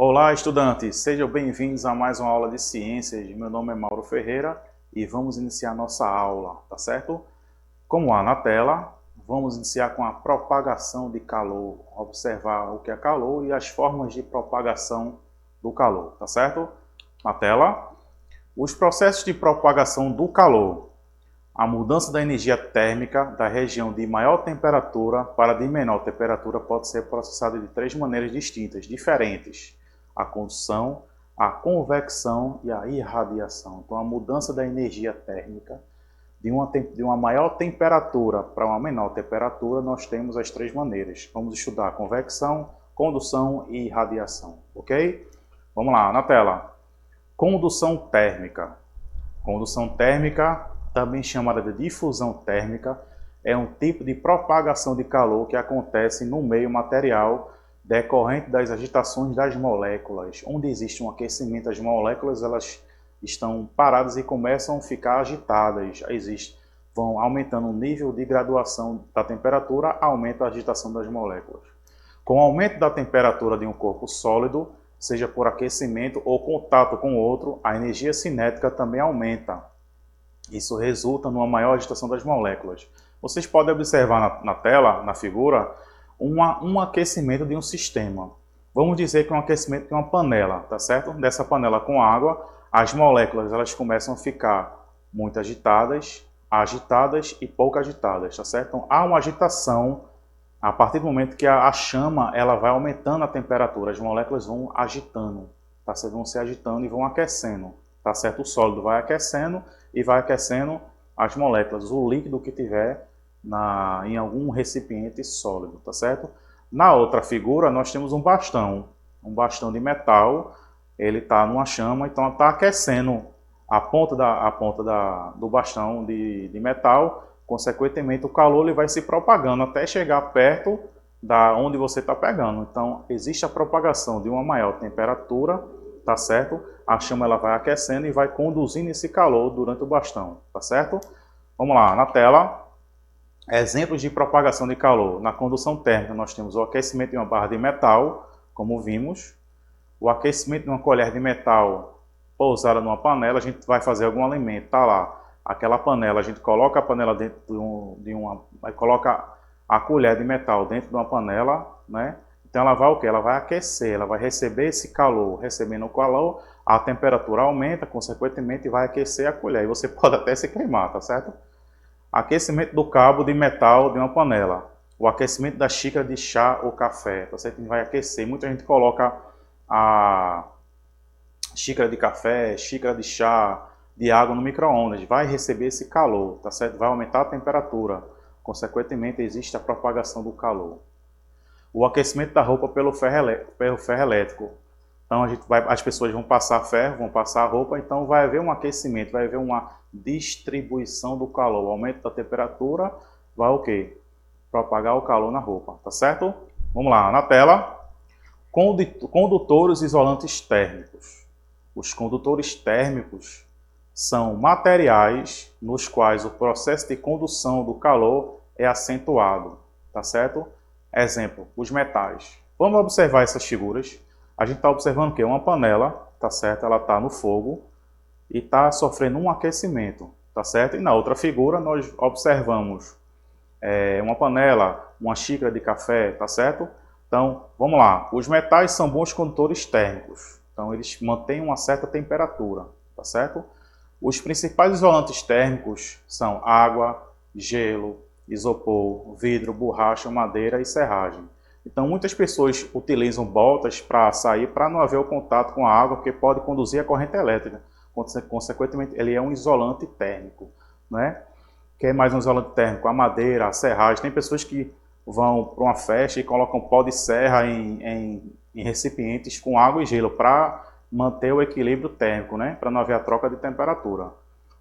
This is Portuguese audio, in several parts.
Olá, estudantes! Sejam bem-vindos a mais uma aula de ciências. Meu nome é Mauro Ferreira e vamos iniciar nossa aula, tá certo? Como há na tela, vamos iniciar com a propagação de calor, observar o que é calor e as formas de propagação do calor, tá certo? Na tela, os processos de propagação do calor. A mudança da energia térmica da região de maior temperatura para de menor temperatura pode ser processada de três maneiras distintas, diferentes: a condução, a convecção e a irradiação. Então, a mudança da energia térmica de uma maior temperatura para uma menor temperatura, nós temos as três maneiras. Vamos estudar convecção, condução e irradiação, ok? Vamos lá, na tela. Condução térmica. Condução térmica, também chamada de difusão térmica, é um tipo de propagação de calor que acontece no meio material decorrente das agitações das moléculas. Onde existe um aquecimento, as moléculas elas estão paradas e começam a ficar agitadas. Vão aumentando o nível de graduação da temperatura, aumenta a agitação das moléculas. Com o aumento da temperatura de um corpo sólido, seja por aquecimento ou contato com outro, a energia cinética também aumenta. Isso resulta numa maior agitação das moléculas. Vocês podem observar na tela, na figura, um aquecimento de um sistema. Vamos dizer que é um aquecimento de uma panela, tá certo? Dessa panela com água, as moléculas elas começam a ficar muito agitadas e pouco agitadas, tá certo? Então, há uma agitação a partir do momento que a chama ela vai aumentando a temperatura, as moléculas vão agitando, tá certo? Vão se agitando e vão aquecendo, tá certo? O sólido vai aquecendo e vai aquecendo as moléculas, o líquido que tiver em algum recipiente sólido, tá certo? Na outra figura nós temos um bastão de metal, ele está numa chama, então está aquecendo a ponta do bastão de metal. Consequentemente, o calor ele vai se propagando até chegar perto da onde você está pegando. Então, existe a propagação de uma maior temperatura, tá certo? A chama ela vai aquecendo e vai conduzindo esse calor durante o bastão, tá certo? Vamos lá, na tela, exemplos de propagação de calor. Na condução térmica, nós temos o aquecimento de uma barra de metal, como vimos, o aquecimento de uma colher de metal pousada numa panela, a gente vai fazer algum alimento, tá lá. Aquela panela, a gente coloca a panela dentro coloca a colher de metal dentro de uma panela, né? Então ela vai o quê? Ela vai aquecer, ela vai receber esse calor. Recebendo o calor, a temperatura aumenta, consequentemente vai aquecer a colher. E você pode até se queimar, tá certo? Aquecimento do cabo de metal de uma panela. O aquecimento da xícara de chá ou café, tá certo? Vai aquecer. Muita gente coloca a xícara de café, xícara de chá, de água no micro-ondas, vai receber esse calor, tá certo? Vai aumentar a temperatura, consequentemente existe a propagação do calor. O aquecimento da roupa pelo ferro elétrico. Então as pessoas vão passar ferro, vão passar a roupa, então vai haver um aquecimento, vai haver uma distribuição do calor, o aumento da temperatura vai o quê? Propagar o calor na roupa, tá certo? Vamos lá, na tela, condutores isolantes térmicos. Os condutores térmicos são materiais nos quais o processo de condução do calor é acentuado, tá certo? Exemplo, os metais. Vamos observar essas figuras. A gente está observando o quê? Uma panela, tá certo? Ela está no fogo e está sofrendo um aquecimento, tá certo? E na outra figura nós observamos uma panela, uma xícara de café, tá certo? Então, vamos lá. Os metais são bons condutores térmicos. Então, eles mantêm uma certa temperatura, tá certo? Os principais isolantes térmicos são água, gelo, isopor, vidro, borracha, madeira e serragem. Então, muitas pessoas utilizam botas para sair, para não haver o contato com a água, porque pode conduzir a corrente elétrica. Consequentemente, ele é um isolante térmico, né? Que é mais um isolante térmico? A madeira, a serragem. Tem pessoas que vão para uma festa e colocam pó de serra em recipientes com água e gelo para manter o equilíbrio térmico, né? Para não haver a troca de temperatura.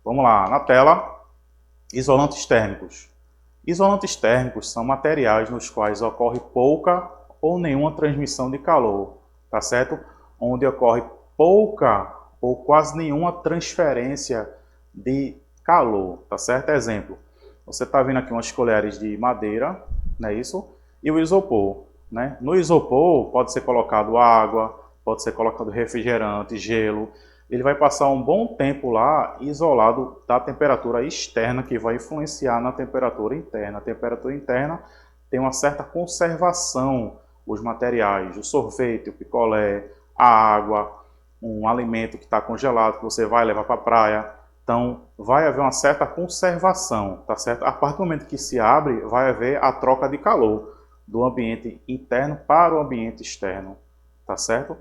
Vamos lá, na tela, isolantes térmicos. Isolantes térmicos são materiais nos quais ocorre pouca ou nenhuma transmissão de calor, tá certo? Onde ocorre pouca ou quase nenhuma transferência de calor, tá certo? Exemplo, você está vendo aqui umas colheres de madeira, não é isso? E o isopor, né? No isopor pode ser colocado água, pode ser colocado refrigerante, gelo. Ele vai passar um bom tempo lá isolado da temperatura externa, que vai influenciar na temperatura interna. A temperatura interna tem uma certa conservação, os materiais, o sorvete, o picolé, a água, um alimento que está congelado, que você vai levar para a praia. Então, vai haver uma certa conservação, tá certo? A partir do momento que se abre, vai haver a troca de calor do ambiente interno para o ambiente externo, tá certo?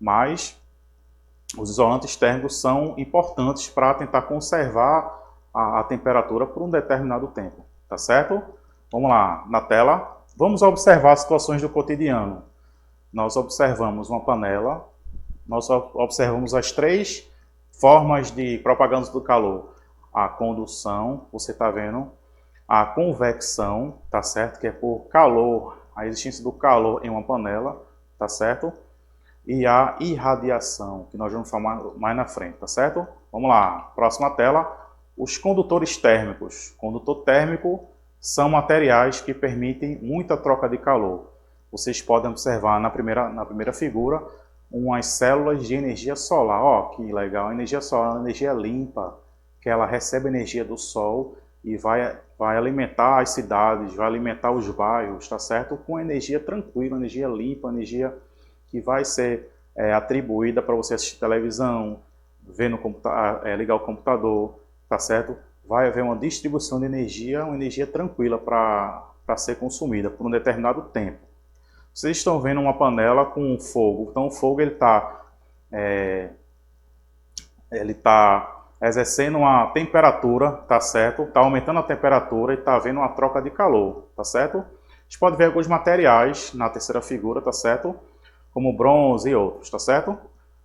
Mas os isolantes térmicos são importantes para tentar conservar a temperatura por um determinado tempo, tá certo? Vamos lá, na tela. Vamos observar situações do cotidiano. Nós observamos uma panela, nós observamos as 3 formas de propaganda do calor. A condução, você está vendo, a convecção, tá certo? Que é por calor, a existência do calor em uma panela, tá certo? E a irradiação, que nós vamos falar mais na frente, tá certo? Vamos lá, próxima tela. Os condutores térmicos. Condutor térmico são materiais que permitem muita troca de calor. Vocês podem observar na primeira figura umas células de energia solar. Ó, que legal, a energia solar é uma energia limpa, que ela recebe energia do sol e vai alimentar as cidades, vai alimentar os bairros, tá certo? Com energia tranquila, energia limpa, energia que vai ser atribuída para você assistir televisão, ver no ligar o computador, tá certo? Vai haver uma distribuição de energia, uma energia tranquila para ser consumida por um determinado tempo. Vocês estão vendo uma panela com fogo, então o fogo ele tá exercendo uma temperatura, tá certo? Está aumentando a temperatura e está havendo uma troca de calor, tá certo? A gente pode ver alguns materiais na terceira figura, tá certo? Como bronze e outros, tá certo?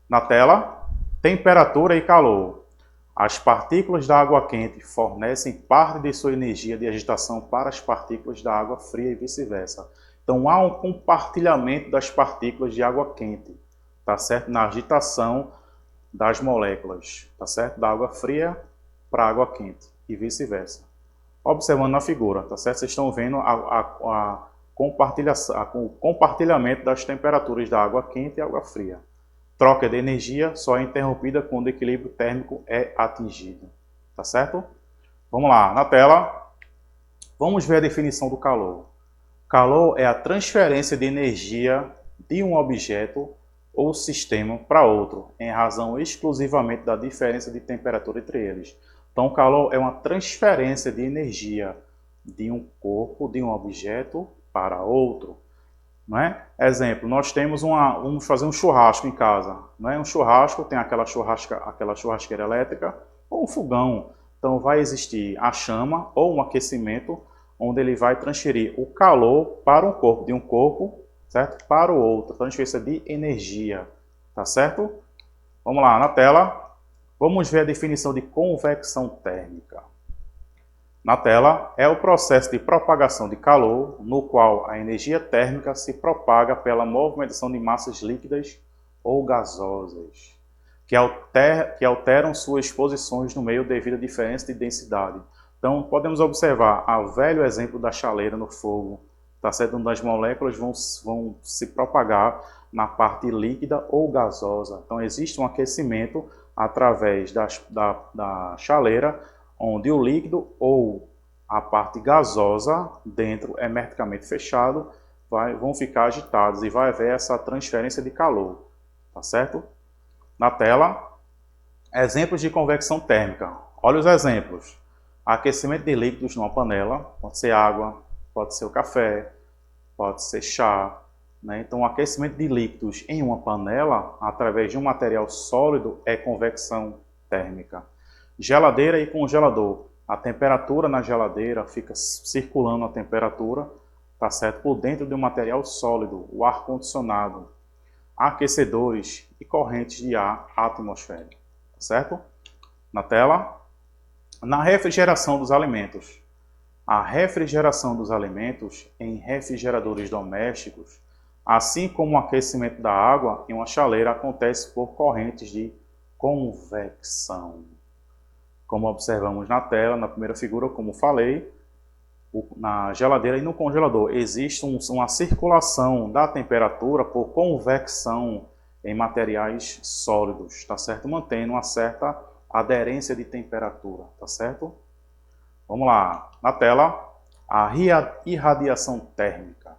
Na tela, temperatura e calor. As partículas da água quente fornecem parte de sua energia de agitação para as partículas da água fria e vice-versa. Então há um compartilhamento das partículas de água quente, tá certo? Na agitação das moléculas, tá certo? Da água fria para a água quente e vice-versa. Observando na figura, tá certo? Vocês estão vendo o compartilhamento das temperaturas da água quente e água fria. Troca de energia só é interrompida quando o equilíbrio térmico é atingido, tá certo? Vamos lá, na tela, vamos ver a definição do calor. Calor é a transferência de energia de um objeto ou sistema para outro, em razão exclusivamente da diferença de temperatura entre eles. Então, o calor é uma transferência de energia de um corpo, de um objeto para outro. Não é? Exemplo, nós temos vamos fazer um churrasco em casa. Não é? Um churrasco tem aquela churrasqueira elétrica ou um fogão. Então, vai existir a chama ou um aquecimento, onde ele vai transferir o calor para um corpo, de um corpo, certo? Para o outro, transferência de energia, tá certo? Vamos lá, na tela, vamos ver a definição de convecção térmica. Na tela, é o processo de propagação de calor, no qual a energia térmica se propaga pela movimentação de massas líquidas ou gasosas, que alteram suas posições no meio devido à diferença de densidade. Então, podemos observar o velho exemplo da chaleira no fogo, tá certo? Onde as moléculas vão se propagar na parte líquida ou gasosa. Então, existe um aquecimento através da chaleira, onde o líquido ou a parte gasosa dentro hermeticamente fechado vão ficar agitados e vai haver essa transferência de calor, tá certo? Na tela, exemplos de convecção térmica. Olha os exemplos. Aquecimento de líquidos numa panela, pode ser água, pode ser o café, pode ser chá, né? Então, o aquecimento de líquidos em uma panela, através de um material sólido, é convecção térmica. Geladeira e congelador. A temperatura na geladeira fica circulando a temperatura, tá certo? Por dentro de um material sólido, o ar-condicionado, aquecedores e correntes de ar atmosférico, tá certo? Na tela. Na refrigeração dos alimentos. A refrigeração dos alimentos em refrigeradores domésticos, assim como o aquecimento da água em uma chaleira, acontece por correntes de convecção. Como observamos na tela, na primeira figura, como falei, na geladeira e no congelador existe uma circulação da temperatura por convecção em materiais sólidos, tá certo? Mantendo uma certa aderência de temperatura, tá certo? Vamos lá, na tela, a irradiação térmica.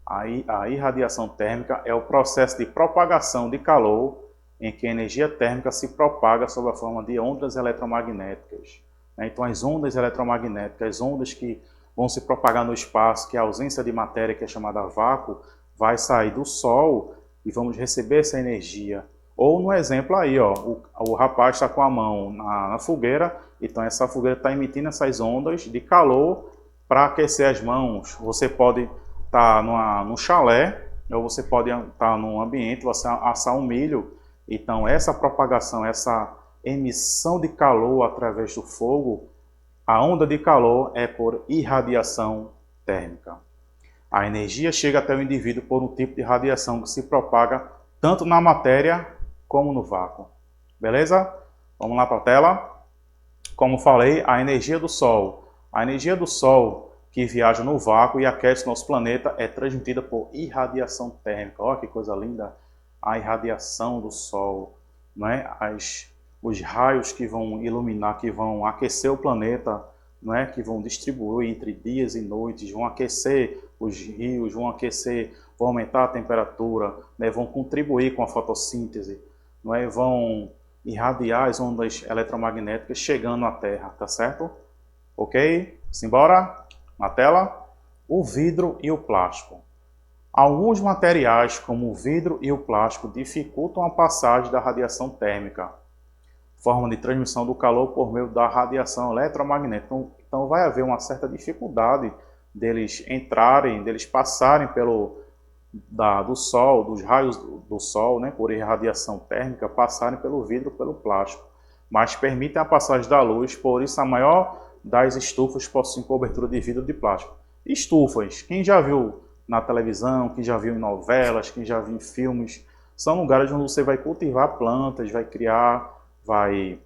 A irradiação térmica é o processo de propagação de calor em que a energia térmica se propaga sob a forma de ondas eletromagnéticas. Então, as ondas eletromagnéticas, as ondas que vão se propagar no espaço, que é a ausência de matéria, que é chamada vácuo, vai sair do Sol e vamos receber essa energia. Ou no exemplo aí, ó, o rapaz está com a mão na fogueira, então essa fogueira está emitindo essas ondas de calor para aquecer as mãos. Você pode estar num chalé, ou você pode estar num ambiente, você assar um milho. Então essa propagação, essa emissão de calor através do fogo, a onda de calor é por irradiação térmica. A energia chega até o indivíduo por um tipo de radiação que se propaga tanto na matéria como no vácuo. Beleza? Vamos lá para a tela. Como falei, a energia do Sol. A energia do Sol que viaja no vácuo e aquece nosso planeta é transmitida por irradiação térmica. Olha que coisa linda! A irradiação do Sol, não é? Os raios que vão iluminar, que vão aquecer o planeta, não é? Que vão distribuir entre dias e noites, vão aquecer os rios, vão aumentar a temperatura, né? Vão contribuir com a fotossíntese, não é? Vão irradiar as ondas eletromagnéticas chegando à Terra, tá certo? Ok? Simbora? Na tela, o vidro e o plástico. Alguns materiais, como o vidro e o plástico, dificultam a passagem da radiação térmica, forma de transmissão do calor por meio da radiação eletromagnética. Então vai haver uma certa dificuldade deles entrarem, deles passarem do Sol, dos raios do Sol, né, por irradiação térmica, passarem pelo vidro, pelo plástico, mas permitem a passagem da luz, por isso a maior das estufas possui cobertura de vidro de plástico. Estufas, quem já viu na televisão, quem já viu em novelas, quem já viu em filmes, são lugares onde você vai cultivar plantas, vai criar, vai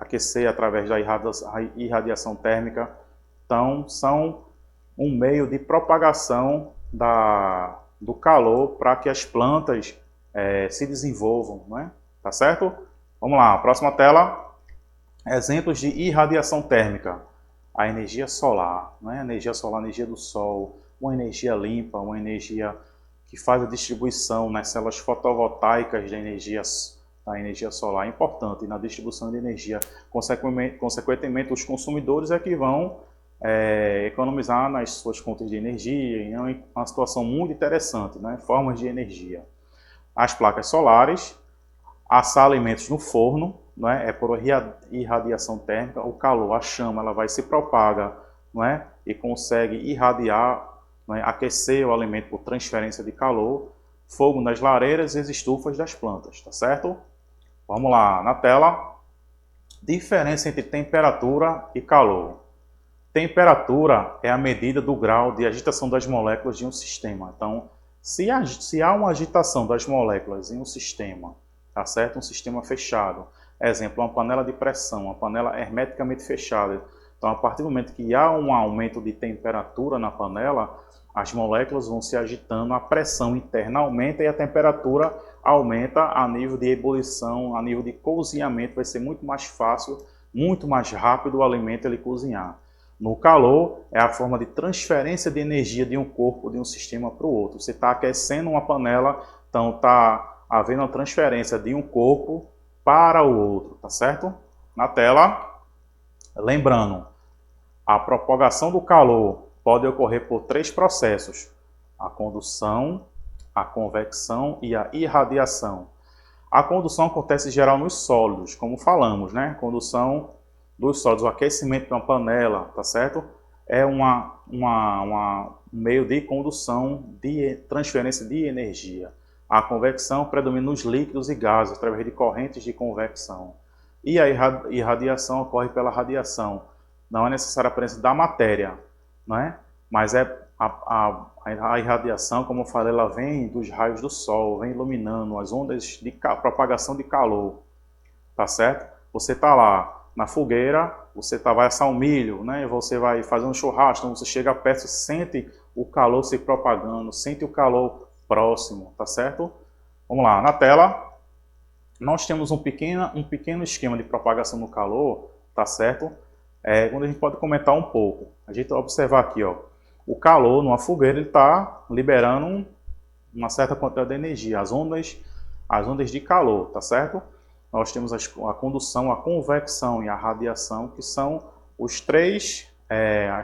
aquecer através da irradiação térmica. Então, são um meio de propagação do calor para que as plantas se desenvolvam, não é? Tá certo? Vamos lá, próxima tela. Exemplos de irradiação térmica. A energia solar, não é? A energia solar, a energia do Sol, uma energia limpa, uma energia que faz a distribuição nas células fotovoltaicas da energia solar é importante na distribuição de energia. Consequentemente, os consumidores é que vão economizar nas suas contas de energia. É uma situação muito interessante, né? Formas de energia. As placas solares, assar alimentos no forno, não é? É por irradiação térmica. O calor, a chama, ela vai se propaga, não é? E consegue irradiar, não é? Aquecer o alimento por transferência de calor. Fogo nas lareiras e as estufas das plantas, tá certo? Vamos lá, na tela. Diferença entre temperatura e calor. Temperatura é a medida do grau de agitação das moléculas de um sistema. Então, se há uma agitação das moléculas em um sistema, tá certo? Um sistema fechado. Exemplo, uma panela de pressão, uma panela hermeticamente fechada. Então, a partir do momento que há um aumento de temperatura na panela, as moléculas vão se agitando, a pressão interna aumenta e a temperatura aumenta a nível de ebulição, a nível de cozinhamento. Vai ser muito mais fácil, muito mais rápido o alimento ele cozinhar. No calor, é a forma de transferência de energia de um corpo, de um sistema para o outro. Você está aquecendo uma panela, então está havendo a transferência de um corpo para o outro, tá certo? Na tela, lembrando, a propagação do calor pode ocorrer por 3 processos: a condução, a convecção e a irradiação. A condução acontece em geral nos sólidos, como falamos, né? Condução dos sólidos, o aquecimento de uma panela, tá certo? É um meio de condução, de transferência de energia. A convecção predomina nos líquidos e gases, através de correntes de convecção. E a irradiação ocorre pela radiação. Não é necessária a presença da matéria, não é? Mas a irradiação, como eu falei, ela vem dos raios do Sol, vem iluminando as ondas de propagação de calor, tá certo? Você está lá na fogueira, você vai assar um milho, né? Você vai fazer um churrasco, então você chega perto, sente o calor se propagando, sente o calor próximo, tá certo? Vamos lá, na tela, nós temos um pequeno esquema de propagação do calor, tá certo? Onde a gente pode comentar um pouco. A gente vai observar aqui, ó, o calor numa fogueira está liberando uma certa quantidade de energia, as ondas de calor, tá certo? Nós temos a condução, a convecção e a radiação, que são as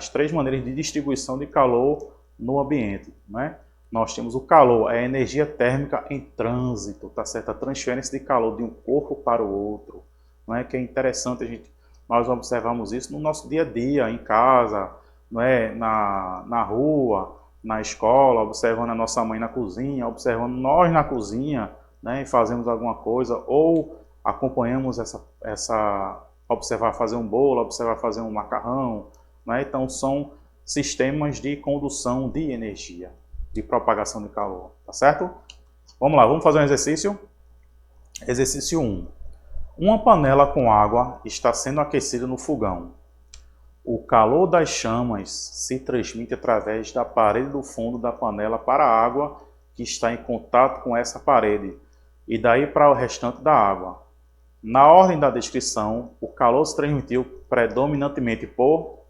três maneiras de distribuição de calor no ambiente, né? Nós temos o calor, a energia térmica em trânsito, tá certo? A transferência de calor de um corpo para o outro, não é? Que é interessante nós observamos isso no nosso dia a dia, em casa, não é? Na rua, na escola, observando a nossa mãe na cozinha, observando nós na cozinha, né? E fazemos alguma coisa, ou acompanhamos observar fazer um bolo, observar fazer um macarrão, né? Então são sistemas de condução de energia, de propagação de calor, tá certo? Vamos lá, vamos fazer um exercício. Exercício 1. Uma panela com água está sendo aquecida no fogão. O calor das chamas se transmite através da parede do fundo da panela para a água que está em contato com essa parede e daí para o restante da água. Na ordem da descrição, o calor se transmitiu predominantemente por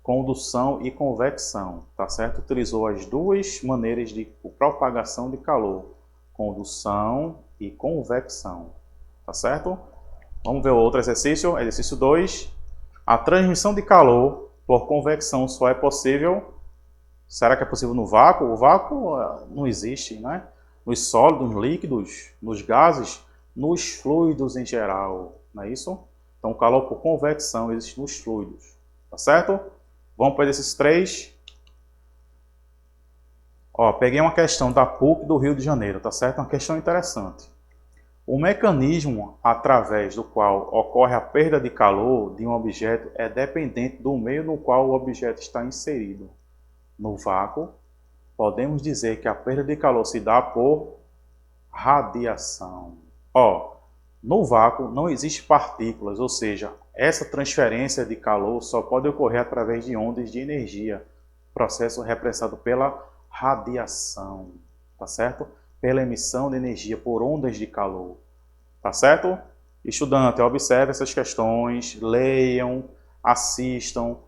condução e convecção, tá certo? Utilizou as duas maneiras de propagação de calor, condução e convecção, tá certo? Vamos ver o outro exercício, exercício 2. A transmissão de calor por convecção só é possível, será que é possível no vácuo? O vácuo não existe, né? Nos sólidos, nos líquidos, nos gases, nos fluidos em geral, não é isso? Então, o calor por convecção existe nos fluidos, tá certo? Vamos para o exercício 3. Ó, peguei uma questão da PUC do Rio de Janeiro, tá certo? Uma questão interessante. O mecanismo através do qual ocorre a perda de calor de um objeto é dependente do meio no qual o objeto está inserido. No vácuo, podemos dizer que a perda de calor se dá por radiação. Ó, no vácuo não existe partículas, ou seja, essa transferência de calor só pode ocorrer através de ondas de energia, processo representado pela radiação, tá certo? Pela emissão de energia por ondas de calor, tá certo? Estudante, observe essas questões, leiam, assistam,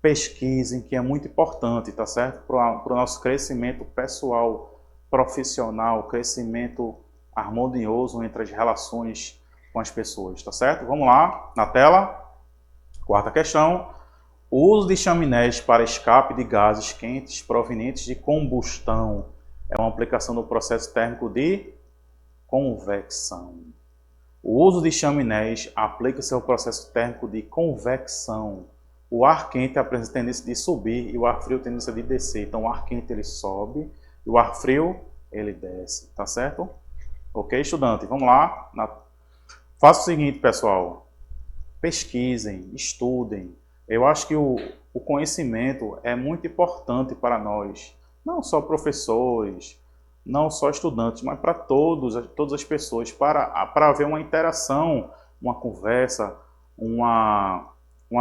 pesquisem, que é muito importante, tá certo? Para o nosso crescimento pessoal, profissional, crescimento harmonioso entre as relações com as pessoas, tá certo? Vamos lá, na tela. Quarta questão. O uso de chaminés para escape de gases quentes provenientes de combustão é uma aplicação do processo térmico de convecção. O uso de chaminés aplica-se ao processo térmico de convecção. O ar quente apresenta tendência de subir e o ar frio tendência de descer. Então, o ar quente ele sobe e o ar frio ele desce, tá certo? Ok, estudante? Vamos lá. Faça o seguinte, pessoal. Pesquisem, estudem. Eu acho que o conhecimento é muito importante para nós. Não só professores, não só estudantes, mas para todas as pessoas, para haver uma interação, uma conversa, uma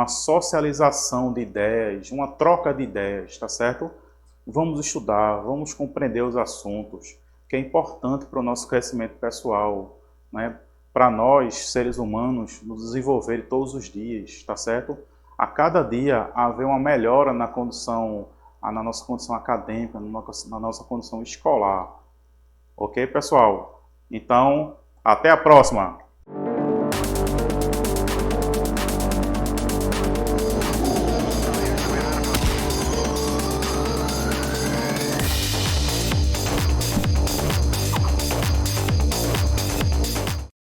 socialização de ideias, uma troca de ideias, tá certo? Vamos estudar, vamos compreender os assuntos, que é importante para o nosso crescimento pessoal, né? Para nós, seres humanos, nos desenvolver todos os dias, tá certo? A cada dia haver uma melhora na nossa condição acadêmica, na nossa condição escolar. Ok, pessoal? Então, até a próxima!